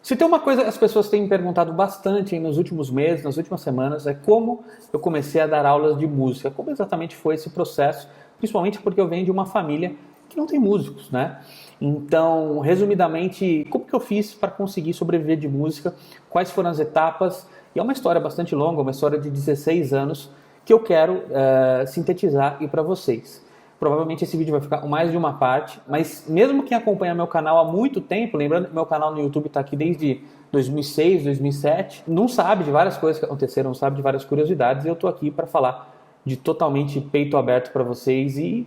Se tem uma coisa que as pessoas têm me perguntado bastante nos últimos meses, nas últimas semanas, é como eu comecei a dar aulas de música, como exatamente foi esse processo, principalmente porque eu venho de uma família que não tem músicos, né? Então, resumidamente, como que eu fiz para conseguir sobreviver de música, quais foram as etapas, e é uma história bastante longa, uma história de 16 anos, que eu quero sintetizar aí para vocês. Provavelmente esse vídeo vai ficar com mais de uma parte, mas mesmo quem acompanha meu canal há muito tempo, lembrando que meu canal no YouTube está aqui desde 2006, 2007, não sabe de várias coisas que aconteceram, não sabe de várias curiosidades, e eu estou aqui para falar de totalmente peito aberto para vocês e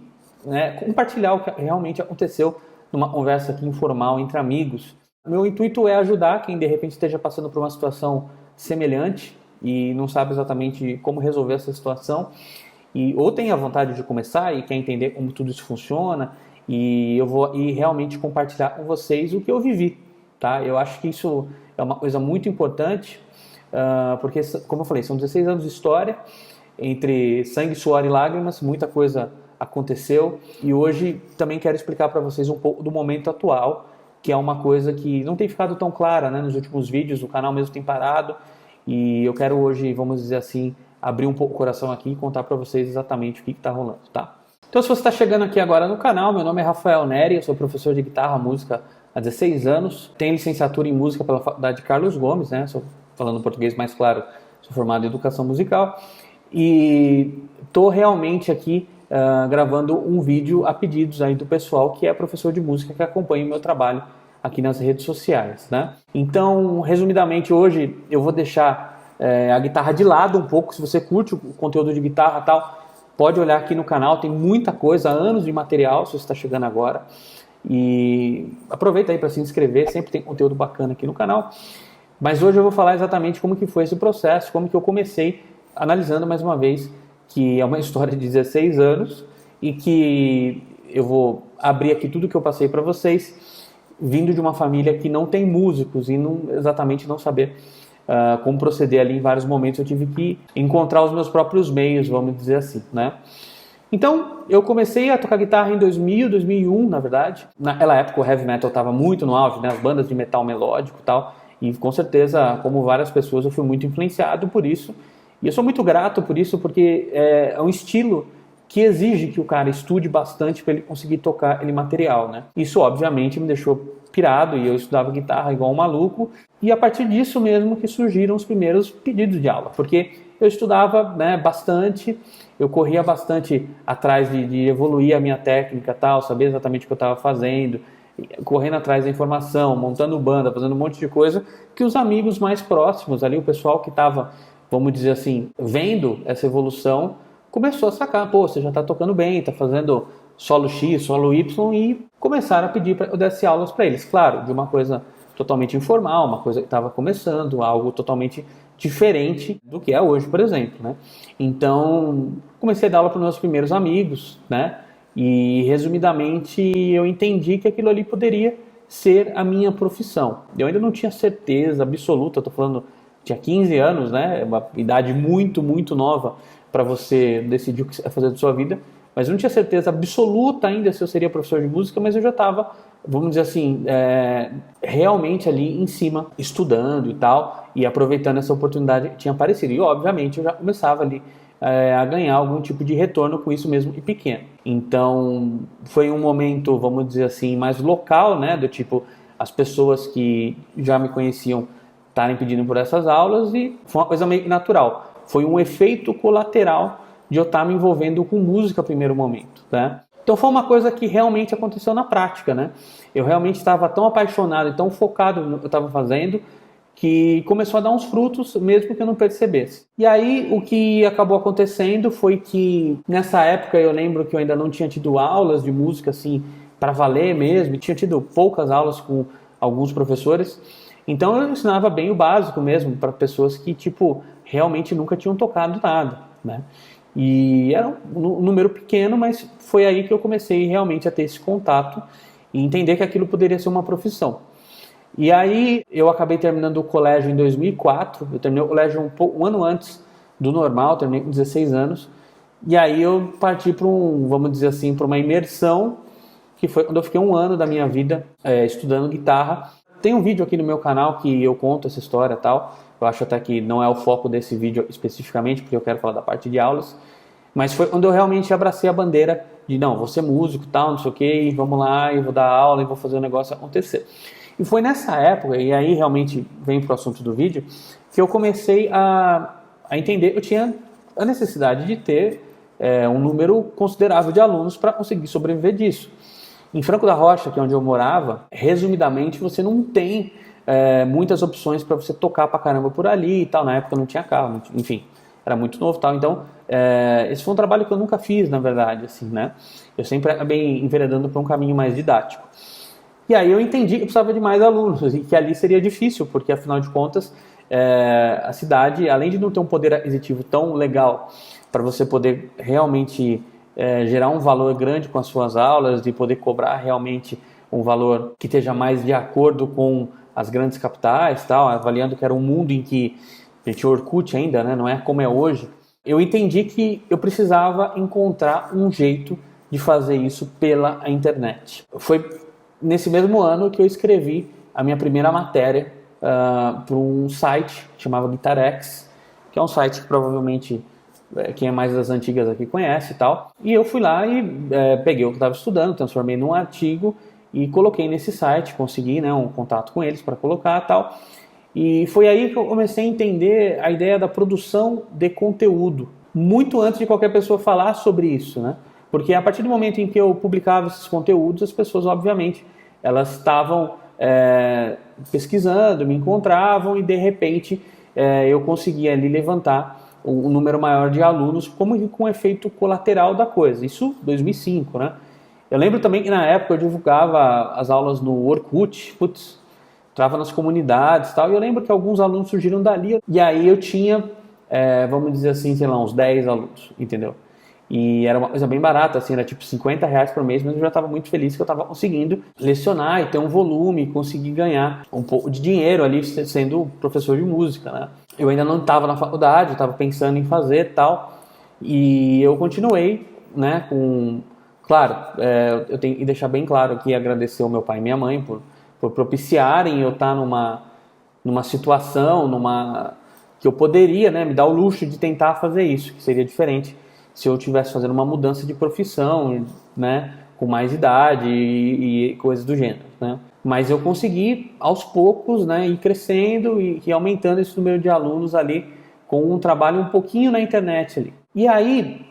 compartilhar o que realmente aconteceu numa conversa aqui informal entre amigos. Meu intuito é ajudar quem de repente esteja passando por uma situação semelhante e não sabe exatamente como resolver essa situação, ou tem a vontade de começar e quer entender como tudo isso funciona, e eu vou realmente compartilhar com vocês o que eu vivi, tá? Eu acho que isso é uma coisa muito importante, porque, como eu falei, são 16 anos de história, entre sangue, suor e lágrimas, muita coisa aconteceu, e hoje também quero explicar para vocês um pouco do momento atual, que é uma coisa que não tem ficado tão clara, né? Nos últimos vídeos, o canal mesmo tem parado, e eu quero hoje, vamos dizer assim, abrir um pouco o coração aqui e contar para vocês exatamente o que está rolando, tá? Então, se você está chegando aqui agora no canal, meu nome é Rafael Neri, eu sou professor de guitarra, música há 16 anos, tenho licenciatura em música pela Faculdade Carlos Gomes, né? Sou, falando português mais claro, sou formado em educação musical, e estou realmente aqui gravando um vídeo a pedidos aí do pessoal que é professor de música, que acompanha o meu trabalho aqui nas redes sociais, né? Então, resumidamente, hoje eu vou deixar a guitarra de lado um pouco. Se você curte o conteúdo de guitarra e tal, pode olhar aqui no canal, tem muita coisa, anos de material, se você está chegando agora. E aproveita aí para se inscrever, sempre tem conteúdo bacana aqui no canal. Mas hoje eu vou falar exatamente como que foi esse processo, como que eu comecei, analisando mais uma vez que é uma história de 16 anos e que eu vou abrir aqui tudo que eu passei para vocês, vindo de uma família que não tem músicos e exatamente não saber como proceder ali. Em vários momentos eu tive que encontrar os meus próprios meios, vamos dizer assim, né? Então, eu comecei a tocar guitarra em 2000, 2001, na verdade. Naquela época o heavy metal estava muito no auge, né? As bandas de metal melódico e tal, e com certeza, como várias pessoas, eu fui muito influenciado por isso, e eu sou muito grato por isso, porque é um estilo que exige que o cara estude bastante para ele conseguir tocar aquele material, né? Isso, obviamente, me deixou pirado, e eu estudava guitarra igual um maluco, e a partir disso mesmo que surgiram os primeiros pedidos de aula, porque eu estudava, né, bastante, eu corria bastante atrás de evoluir a minha técnica, tal, saber exatamente o que eu estava fazendo, correndo atrás da informação, montando banda, fazendo um monte de coisa, que os amigos mais próximos ali, o pessoal que estava, vamos dizer assim, vendo essa evolução, começou a sacar, pô, você já está tocando bem, está fazendo solo X, solo Y, e começaram a pedir para eu desse aulas para eles. Claro, de uma coisa totalmente informal, uma coisa que estava começando, algo totalmente diferente do que é hoje, por exemplo, né? Então, comecei a dar aula para os meus primeiros amigos, né? E, resumidamente, eu entendi que aquilo ali poderia ser a minha profissão. Eu ainda não tinha certeza absoluta, estou falando, tinha 15 anos, né? Uma idade muito, muito nova para você decidir o que você vai fazer da sua vida, mas eu não tinha certeza absoluta ainda se eu seria professor de música, mas eu já estava, vamos dizer assim, realmente ali em cima, estudando e tal, e aproveitando essa oportunidade que tinha aparecido. E, obviamente, eu já começava ali a ganhar algum tipo de retorno com isso mesmo, e pequeno. Então, foi um momento, vamos dizer assim, mais local, né, do tipo, as pessoas que já me conheciam estarem pedindo por essas aulas, e foi uma coisa meio natural. Foi um efeito colateral de eu estar me envolvendo com música no primeiro momento, né? Então foi uma coisa que realmente aconteceu na prática, né? Eu realmente estava tão apaixonado e tão focado no que eu estava fazendo que começou a dar uns frutos mesmo que eu não percebesse. E aí o que acabou acontecendo foi que nessa época eu lembro que eu ainda não tinha tido aulas de música assim para valer mesmo, tinha tido poucas aulas com alguns professores. Então eu ensinava bem o básico mesmo para pessoas que tipo realmente nunca tinham tocado nada, né? E era um número pequeno, mas foi aí que eu comecei realmente a ter esse contato e entender que aquilo poderia ser uma profissão. E aí eu acabei terminando o colégio em 2004, eu terminei o colégio um ano antes do normal, terminei com 16 anos, e aí eu parti para vamos dizer assim, para uma imersão, que foi quando eu fiquei um ano da minha vida estudando guitarra. Tem um vídeo aqui no meu canal que eu conto essa história e tal. Eu acho até que não é o foco desse vídeo especificamente, porque eu quero falar da parte de aulas. Mas foi quando eu realmente abracei a bandeira de, não, vou ser músico e tal, não sei o que, vamos lá, e vou dar aula e vou fazer o negócio acontecer. E foi nessa época, e aí realmente vem pro assunto do vídeo, que eu comecei a entender que eu tinha a necessidade de ter um número considerável de alunos para conseguir sobreviver disso. Em Franco da Rocha, que é onde eu morava, resumidamente, você não tem muitas opções para você tocar pra caramba por ali e tal. Na época não tinha carro, enfim, era muito novo e tal. Então, esse foi um trabalho que eu nunca fiz, na verdade, assim, né? Eu sempre acabei enveredando para um caminho mais didático. E aí eu entendi que eu precisava de mais alunos e que ali seria difícil, porque afinal de contas, a cidade, além de não ter um poder aquisitivo tão legal para você poder realmente gerar um valor grande com as suas aulas e poder cobrar realmente um valor que esteja mais de acordo com as grandes capitais, tal, avaliando que era um mundo em que a gente Orkut ainda, né, não é como é hoje, eu entendi que eu precisava encontrar um jeito de fazer isso pela internet. Foi nesse mesmo ano que eu escrevi a minha primeira matéria para um site que chamava GuitarX, que é um site que provavelmente quem é mais das antigas aqui conhece e tal. E eu fui lá e peguei o que eu estava estudando, transformei num artigo e coloquei nesse site, consegui, né, um contato com eles para colocar e tal. E foi aí que eu comecei a entender a ideia da produção de conteúdo, muito antes de qualquer pessoa falar sobre isso, né? Porque a partir do momento em que eu publicava esses conteúdos, as pessoas, obviamente, elas estavam pesquisando, me encontravam e, de repente, eu conseguia ali levantar um número maior de alunos, como com efeito colateral da coisa. Isso em 2005, né? Eu lembro também que na época eu divulgava as aulas no Orkut, entrava nas comunidades e tal, e eu lembro que alguns alunos surgiram dali, e aí eu tinha, vamos dizer assim, sei lá, uns 10 alunos, entendeu? E era uma coisa bem barata, assim, era tipo R$50 por mês, mas eu já estava muito feliz que eu estava conseguindo lecionar e ter um volume, conseguir ganhar um pouco de dinheiro ali sendo professor de música, né? Eu ainda não estava na faculdade, eu estava pensando em fazer e tal, e eu continuei, né, Claro, eu tenho que deixar bem claro aqui, agradecer ao meu pai e minha mãe por propiciarem eu estar numa situação, que eu poderia, né, me dar o luxo de tentar fazer isso, que seria diferente se eu estivesse fazendo uma mudança de profissão, né, com mais idade e coisas do gênero, né? Mas eu consegui, aos poucos, né, ir crescendo e aumentando esse número de alunos ali com um trabalho um pouquinho na internet ali. E aí,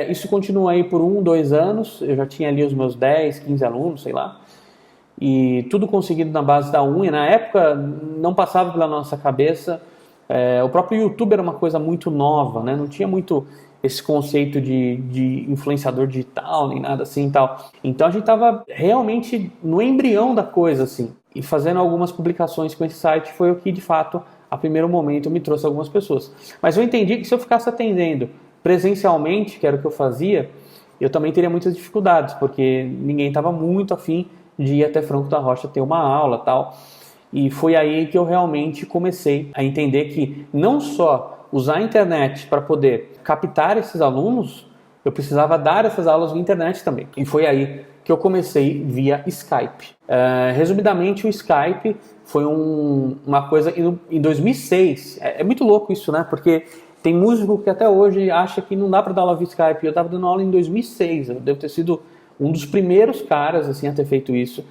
isso continua aí por 2 anos, eu já tinha ali os meus 10, 15 alunos, sei lá, e tudo conseguido na base da unha. Na época, não passava pela nossa cabeça, o próprio YouTube era uma coisa muito nova, né? Não tinha muito esse conceito de influenciador digital, nem nada assim e tal. Então a gente estava realmente no embrião da coisa, assim. E fazendo algumas publicações com esse site foi o que, de fato, a primeiro momento me trouxe algumas pessoas. Mas eu entendi que se eu ficasse atendendo presencialmente, que era o que eu fazia, eu também teria muitas dificuldades, porque ninguém estava muito afim de ir até Franco da Rocha ter uma aula e tal. E foi aí que eu realmente comecei a entender que não só usar a internet para poder captar esses alunos, eu precisava dar essas aulas via internet também. E foi aí que eu comecei via Skype. Resumidamente, o Skype foi uma coisa em 2006. É muito louco isso, né? Porque tem músico que até hoje acha que não dá para dar aula via Skype. Eu estava dando aula em 2006. Eu devo ter sido um dos primeiros caras assim, a ter feito isso,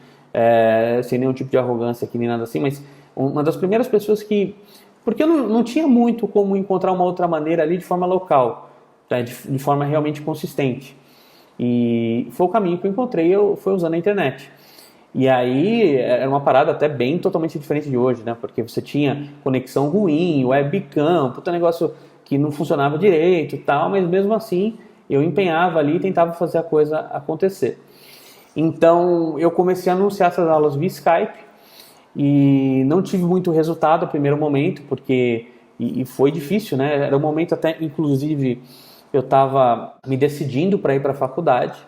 sem nenhum tipo de arrogância aqui nem nada assim, mas uma das primeiras pessoas que... Porque eu não tinha muito como encontrar uma outra maneira ali de forma local, tá? de forma realmente consistente. E foi o caminho que eu encontrei, foi usando a internet. E aí era uma parada até bem totalmente diferente de hoje, né? Porque você tinha conexão ruim, webcam, puta negócio que não funcionava direito e tal, mas mesmo assim eu empenhava ali e tentava fazer a coisa acontecer. Então eu comecei a anunciar essas aulas via Skype e não tive muito resultado no primeiro momento, porque e foi difícil, né? Era um momento até, inclusive, eu estava me decidindo para ir para a faculdade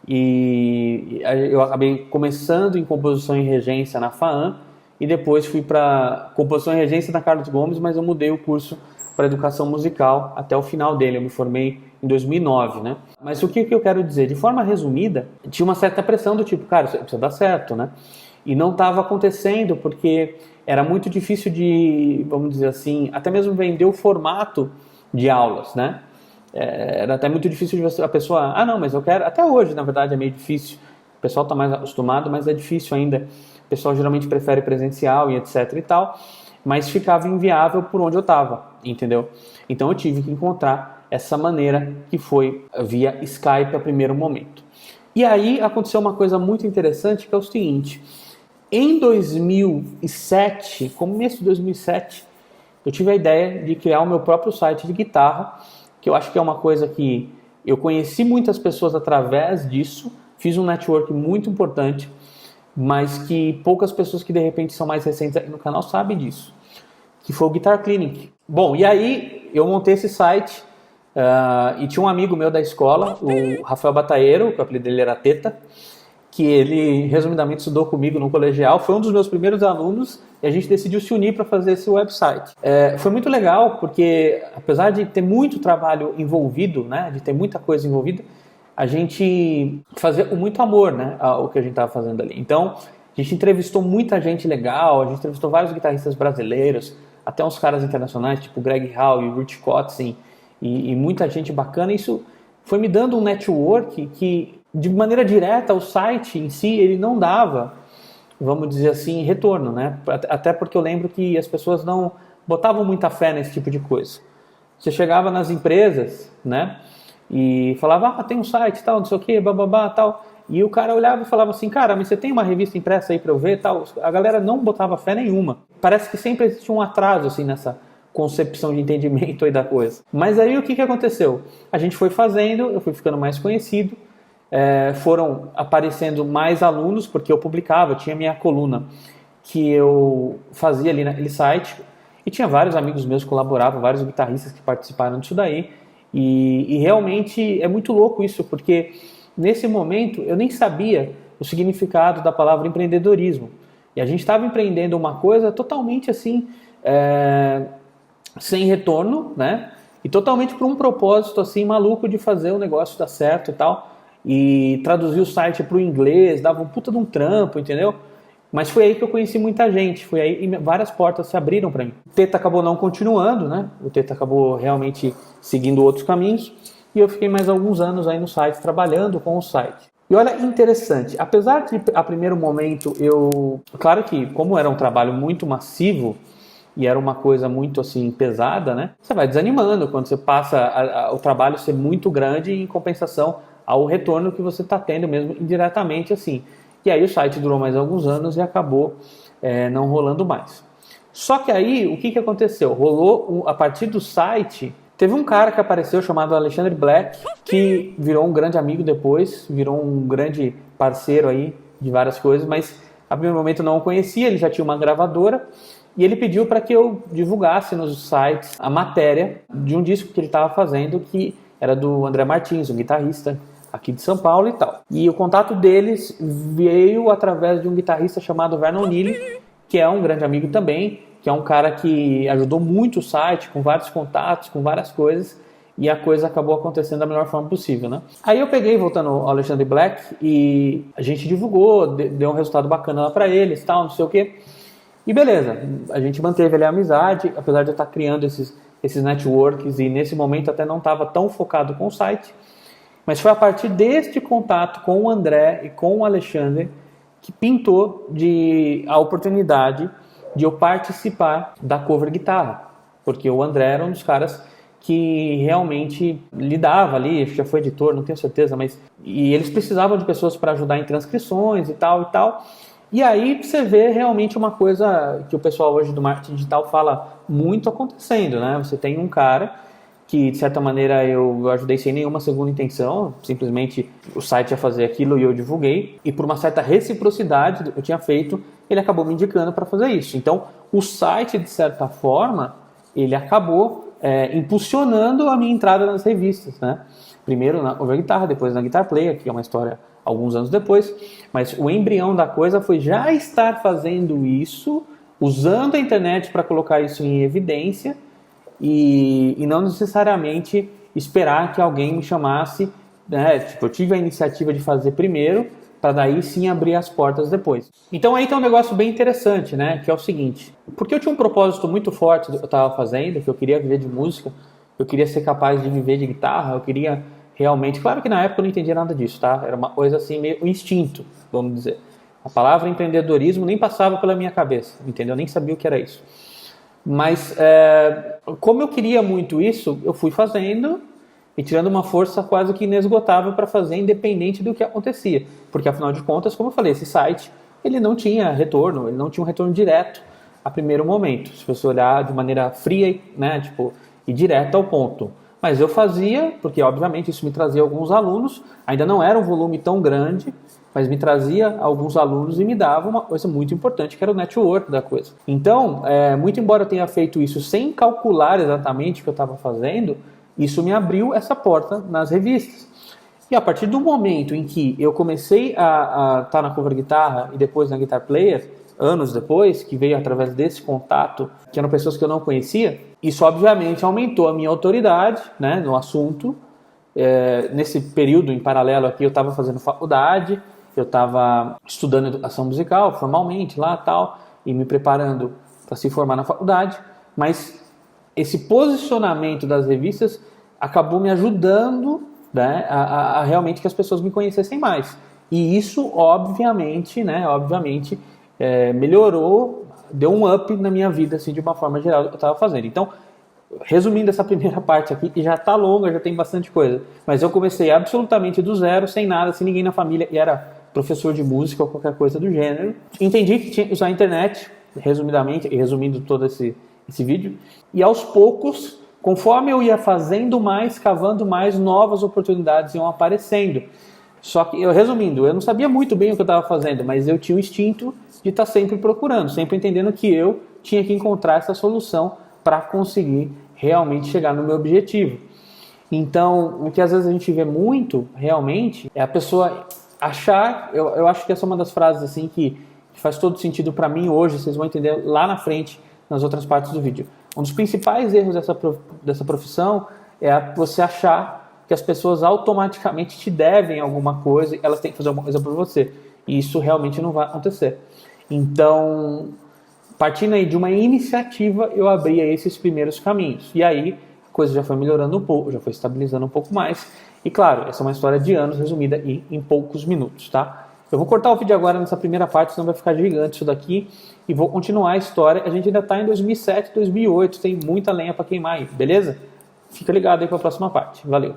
e eu acabei começando em composição e regência na FAAM e depois fui para composição e regência na Carlos Gomes, mas eu mudei o curso para educação musical até o final dele. Eu me formei em 2009, né? Mas o que eu quero dizer? De forma resumida, tinha uma certa pressão do tipo, cara, isso precisa dar certo, né? E não estava acontecendo porque era muito difícil de, vamos dizer assim, até mesmo vender o formato de aulas, né? Era até muito difícil de a pessoa, não, mas eu quero, até hoje na verdade é meio difícil, o pessoal está mais acostumado, mas é difícil ainda, o pessoal geralmente prefere presencial e etc e tal, mas ficava inviável por onde eu estava, entendeu? Então eu tive que encontrar essa maneira que foi via Skype a primeiro momento. E aí aconteceu uma coisa muito interessante, que é o seguinte: em 2007, começo de 2007, eu tive a ideia de criar o meu próprio site de guitarra, que eu acho que é uma coisa que eu conheci muitas pessoas através disso, fiz um network muito importante, mas que poucas pessoas que de repente são mais recentes aqui no canal sabem disso, que foi o Guitar Clinic. Bom, e aí eu montei esse site e tinha um amigo meu da escola, o Rafael Bataeiro, que o apelido dele era Teta, que ele, resumidamente, estudou comigo no colegial, foi um dos meus primeiros alunos e a gente decidiu se unir para fazer esse website. Foi muito legal porque, apesar de ter muito trabalho envolvido, né, de ter muita coisa envolvida, a gente fazia com muito amor, né, o que a gente estava fazendo ali. Então, a gente entrevistou muita gente legal, a gente entrevistou vários guitarristas brasileiros, até uns caras internacionais, tipo Greg Hall e Rich Kotzen, e muita gente bacana. Isso foi me dando um network que, de maneira direta, o site em si, ele não dava, vamos dizer assim, retorno, né? Até porque eu lembro que as pessoas não botavam muita fé nesse tipo de coisa. Você chegava nas empresas, né? E falava, tem um site, tal, não sei o que, bababá, tal. E o cara olhava e falava assim, cara, mas você tem uma revista impressa aí para eu ver, tal. A galera não botava fé nenhuma. Parece que sempre existe um atraso, assim, nessa concepção de entendimento aí da coisa. Mas aí o que aconteceu? A gente foi fazendo, eu fui ficando mais conhecido, foram aparecendo mais alunos, porque eu publicava, eu tinha minha coluna que eu fazia ali naquele site, e tinha vários amigos meus que colaboravam, vários guitarristas que participaram disso daí, e realmente é muito louco isso, porque nesse momento eu nem sabia o significado da palavra empreendedorismo, e a gente estava empreendendo uma coisa totalmente assim, sem retorno, né? E totalmente por um propósito assim maluco de fazer o negócio dar certo e tal, e traduzir o site para o inglês, dava um puta de um trampo, entendeu? Mas foi aí que eu conheci muita gente, foi aí e várias portas se abriram para mim. O Teta acabou não continuando, né? O Teta acabou realmente seguindo outros caminhos, e eu fiquei mais alguns anos aí no site, trabalhando com o site. E olha, interessante, apesar de a primeiro momento claro que como era um trabalho muito massivo, e era uma coisa muito assim pesada, né? Você vai desanimando quando você passa o trabalho ser muito grande em compensação ao retorno que você está tendo mesmo indiretamente assim. E aí o site durou mais alguns anos e acabou não rolando mais. Só que aí o que aconteceu? Rolou a partir do site, teve um cara que apareceu chamado Alexandre Black, que virou um grande amigo depois, virou um grande parceiro aí de várias coisas, mas a primeiro momento eu não o conhecia, ele já tinha uma gravadora. E ele pediu para que eu divulgasse nos sites a matéria de um disco que ele estava fazendo, que era do André Martins, um guitarrista aqui de São Paulo e tal. E o contato deles veio através de um guitarrista chamado Vernon Neely, que é um grande amigo também, que é um cara que ajudou muito o site, com vários contatos, com várias coisas, e a coisa acabou acontecendo da melhor forma possível, né? Aí eu peguei, voltando ao Alexandre Black, e a gente divulgou, deu um resultado bacana lá para eles, tal, não sei o quê. E beleza, a gente manteve ali a amizade, apesar de eu estar criando esses networks, e nesse momento até não estava tão focado com o site, mas foi a partir deste contato com o André e com o Alexandre que pintou a oportunidade de eu participar da cover guitarra, porque o André era um dos caras que realmente lidava ali, acho que já foi editor, não tenho certeza, mas e eles precisavam de pessoas para ajudar em transcrições e tal, e aí você vê realmente uma coisa que o pessoal hoje do marketing digital fala muito acontecendo, né? Você tem um cara que, de certa maneira, eu ajudei sem nenhuma segunda intenção, simplesmente o site ia fazer aquilo e eu divulguei, e por uma certa reciprocidade que eu tinha feito, ele acabou me indicando para fazer isso. Então, o site, de certa forma, ele acabou impulsionando a minha entrada nas revistas, né? Primeiro na Over Guitarra, depois na Guitar Player, que é uma história alguns anos depois, mas o embrião da coisa foi já estar fazendo isso, usando a internet para colocar isso em evidência e não necessariamente esperar que alguém me chamasse, né? Tipo, eu tive a iniciativa de fazer primeiro, para daí sim abrir as portas depois. Então aí tem um negócio bem interessante, né? Que é o seguinte, porque eu tinha um propósito muito forte do que eu estava fazendo, que eu queria viver de música, eu queria ser capaz de viver de guitarra, eu queria realmente... Claro que na época eu não entendia nada disso, tá? Era uma coisa assim, meio instinto, vamos dizer. A palavra empreendedorismo nem passava pela minha cabeça, entendeu? Eu nem sabia o que era isso. Mas como eu queria muito isso, eu fui fazendo e tirando uma força quase que inesgotável para fazer, independente do que acontecia. Porque, afinal de contas, como eu falei, esse site ele não tinha retorno, ele não tinha um retorno direto a primeiro momento. Se você olhar de maneira fria, né, tipo, e direta ao ponto. Mas eu fazia, porque obviamente isso me trazia alguns alunos, ainda não era um volume tão grande, mas me trazia alguns alunos e me dava uma coisa muito importante, que era o network da coisa. Então, muito embora eu tenha feito isso sem calcular exatamente o que eu estava fazendo, isso me abriu essa porta nas revistas. E a partir do momento em que eu comecei a estar na cover guitarra e depois na Guitar Player, anos depois, que veio através desse contato, que eram pessoas que eu não conhecia, isso obviamente aumentou a minha autoridade, né, no assunto. Nesse período em paralelo aqui eu estava fazendo faculdade, eu estava estudando educação musical formalmente lá tal, e me preparando para se formar na faculdade, mas esse posicionamento das revistas acabou me ajudando, né, a realmente que as pessoas me conhecessem mais. E isso, obviamente, melhorou, deu um up na minha vida, assim, de uma forma geral, do que eu estava fazendo. Então, resumindo essa primeira parte aqui, que já está longa, já tem bastante coisa, mas eu comecei absolutamente do zero, sem nada, sem ninguém na família, e era professor de música ou qualquer coisa do gênero. Entendi que tinha que usar a internet, resumidamente, e resumindo todo esse vídeo, e aos poucos, conforme eu ia fazendo mais, cavando mais, novas oportunidades iam aparecendo. Só que, resumindo, eu não sabia muito bem o que eu estava fazendo, mas eu tinha o instinto de estar sempre procurando, sempre entendendo que eu tinha que encontrar essa solução para conseguir realmente chegar no meu objetivo. Então, o que às vezes a gente vê muito, realmente, é a pessoa achar... Eu acho que essa é uma das frases assim que faz todo sentido para mim hoje, vocês vão entender lá na frente, nas outras partes do vídeo. Um dos principais erros dessa profissão é você achar que as pessoas automaticamente te devem alguma coisa e elas têm que fazer alguma coisa por você. E isso realmente não vai acontecer. Então, partindo aí de uma iniciativa, eu abri aí esses primeiros caminhos. E aí, a coisa já foi melhorando um pouco, já foi estabilizando um pouco mais. E claro, essa é uma história de anos resumida em poucos minutos, tá? Eu vou cortar o vídeo agora nessa primeira parte, senão vai ficar gigante isso daqui. E vou continuar a história. A gente ainda está em 2007, 2008, tem muita lenha para queimar aí, beleza? Fica ligado aí para a próxima parte. Valeu!